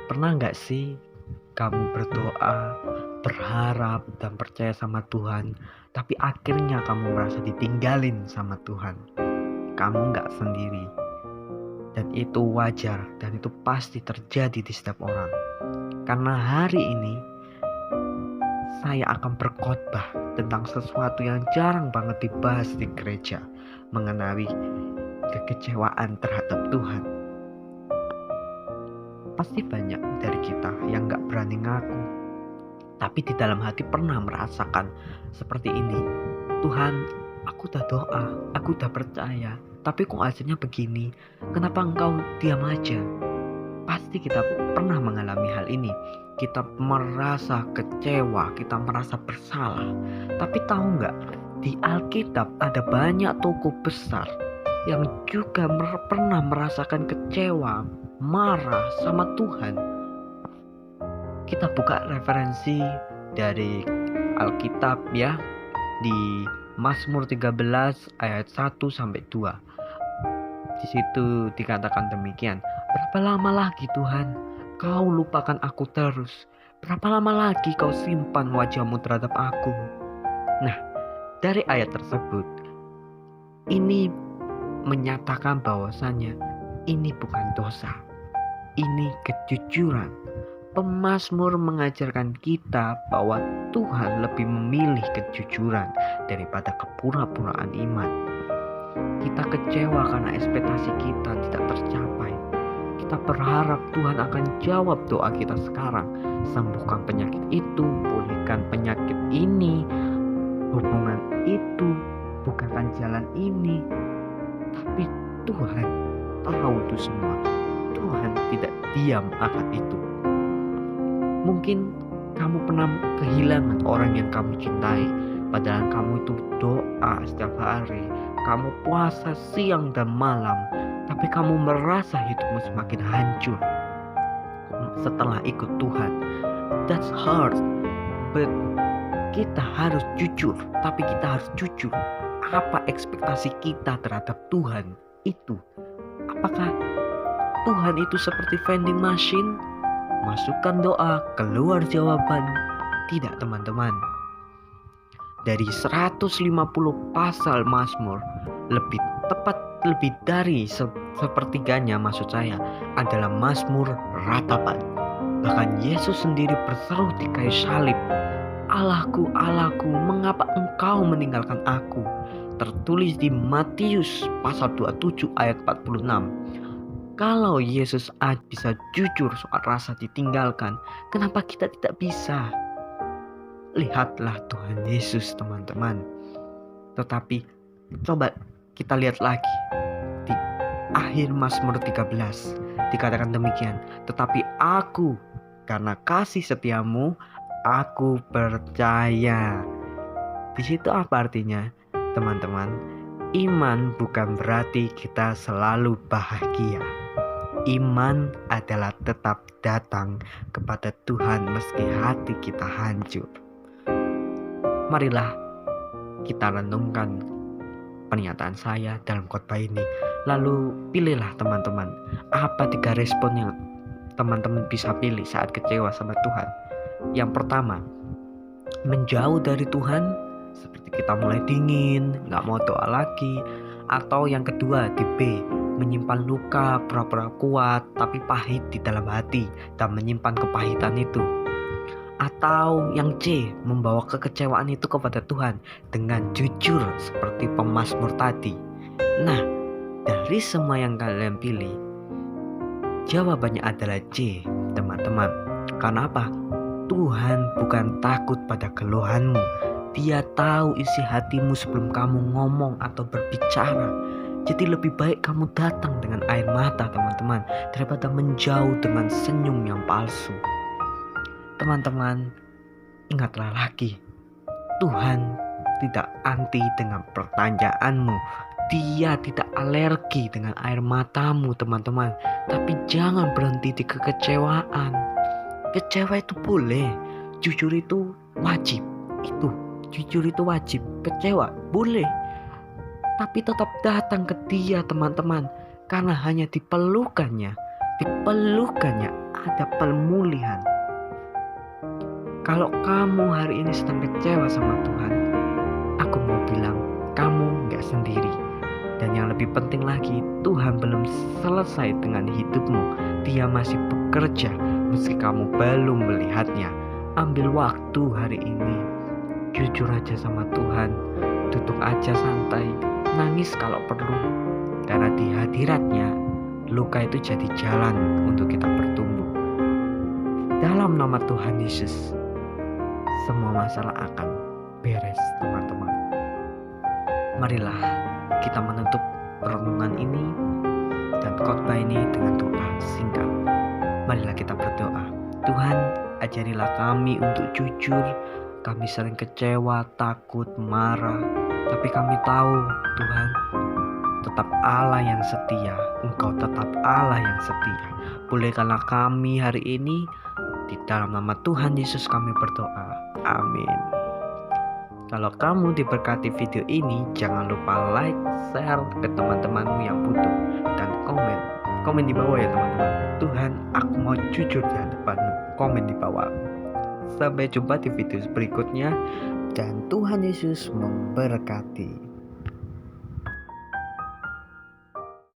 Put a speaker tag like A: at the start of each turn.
A: Pernah nggak sih kamu berdoa, berharap, dan percaya sama Tuhan, tapi akhirnya kamu merasa ditinggalin sama Tuhan? Kamu nggak sendiri, dan itu wajar, dan itu pasti terjadi di setiap orang. Karena hari ini saya akan berkhotbah tentang sesuatu yang jarang banget dibahas di gereja, mengenai kekecewaan terhadap Tuhan. Pasti banyak dari kita yang gak berani ngaku, tapi di dalam hati pernah merasakan seperti ini. Tuhan, aku udah doa, aku udah percaya, tapi kok hasilnya begini? Kenapa engkau diam aja? Pasti kita pernah mengalami hal ini. Kita merasa kecewa, kita merasa bersalah. Tapi tahu gak, di Alkitab ada banyak tokoh besar yang juga pernah merasakan kecewa, marah sama Tuhan. Kita buka referensi dari Alkitab ya, di Mazmur 13 ayat 1 sampai 2. Di situ dikatakan demikian, berapa lama lagi Tuhan kau lupakan aku terus? Berapa lama lagi kau simpan wajahmu terhadap aku? Nah, dari ayat tersebut ini menyatakan bahwasannya ini bukan dosa, ini kejujuran. Pemazmur mengajarkan kita bahwa Tuhan lebih memilih kejujuran daripada kepura-puraan iman. Kita kecewa karena ekspektasi kita tidak tercapai. Kita berharap Tuhan akan jawab doa kita sekarang. Sembuhkan penyakit itu, pulihkan penyakit ini, hubungan itu, bukakan jalan ini. Tapi Tuhan tahu itu semua. Tuhan tidak diam akan itu. Mungkin kamu pernah kehilangan orang yang kamu cintai, padahal kamu itu doa setiap hari, kamu puasa siang dan malam, tapi kamu merasa hidupmu semakin hancur setelah ikut Tuhan. That's hard, but kita harus jujur. Tapi kita harus jujur, apa ekspektasi kita terhadap Tuhan itu? Apakah Tuhan itu seperti vending machine? Masukkan doa, keluar jawaban. Tidak teman-teman. Dari 150 pasal Mazmur, lebih dari sepertiganya maksud saya adalah Mazmur ratapan. Bahkan Yesus sendiri berseru di kayu salib, Allahku, Allahku, mengapa engkau meninggalkan aku? Tertulis di Matius pasal 27 ayat 46. Kalau Yesus bisa jujur soal rasa ditinggalkan, kenapa kita tidak bisa? Lihatlah Tuhan Yesus teman-teman. Tetapi coba kita lihat lagi di akhir Mazmur 13 dikatakan demikian, tetapi aku karena kasih setiamu aku percaya. Di situ apa artinya teman-teman? Iman bukan berarti kita selalu bahagia. Iman adalah tetap datang kepada Tuhan meski hati kita hancur. Marilah kita renungkan pernyataan saya dalam khotbah ini. Lalu pilihlah teman-teman, apa 3 respon yang teman-teman bisa pilih saat kecewa sama Tuhan. Yang pertama, menjauh dari Tuhan, seperti kita mulai dingin, gak mau doa lagi. Atau yang kedua, di B, menyimpan luka, pura-pura kuat tapi pahit di dalam hati dan menyimpan kepahitan itu. Atau yang C, membawa kekecewaan itu kepada Tuhan dengan jujur seperti pemazmur tadi. Nah, dari semua yang kalian pilih, jawabannya adalah C, teman-teman. Karena apa? Tuhan bukan takut pada keluhanmu. Dia tahu isi hatimu sebelum kamu ngomong atau berbicara. Jadi lebih baik kamu datang dengan air mata teman-teman, daripada menjauh dengan senyum yang palsu. Teman-teman, ingatlah lagi, Tuhan tidak anti dengan pertanyaanmu. Dia tidak alergi dengan air matamu teman-teman. Tapi jangan berhenti di kekecewaan. Kecewa itu boleh, jujur itu wajib. Jujur itu wajib, kecewa boleh. Tapi tetap datang ke Dia teman-teman, karena hanya diperlukannya dipelukannya ada pemulihan. Kalau kamu hari ini sedang kecewa sama Tuhan, aku mau bilang kamu gak sendiri. Dan yang lebih penting lagi, Tuhan belum selesai dengan hidupmu. Dia masih bekerja meski kamu belum melihatnya. Ambil waktu hari ini, jujur aja sama Tuhan, duduk aja santai, nangis kalau perlu. Karena di hadiratnya, luka itu jadi jalan untuk kita bertumbuh. Dalam nama Tuhan Yesus, semua masalah akan beres, teman-teman. Marilah kita menutup renungan ini dan khotbah ini dengan doa singkat. Marilah kita berdoa. Tuhan, ajarilah kami untuk jujur. Kami sering kecewa, takut, marah, tapi kami tahu Tuhan tetap Allah yang setia. Engkau tetap Allah yang setia. Pulihkanlah kami hari ini. Di dalam nama Tuhan Yesus kami berdoa. Amin. Kalau kamu diberkati video ini, jangan lupa like, share ke teman-temanmu yang butuh, dan komen di bawah ya teman-teman. Tuhan, aku mau jujur di hadapanmu. Komen di bawah. Sampai jumpa di video berikutnya, dan Tuhan Yesus memberkati.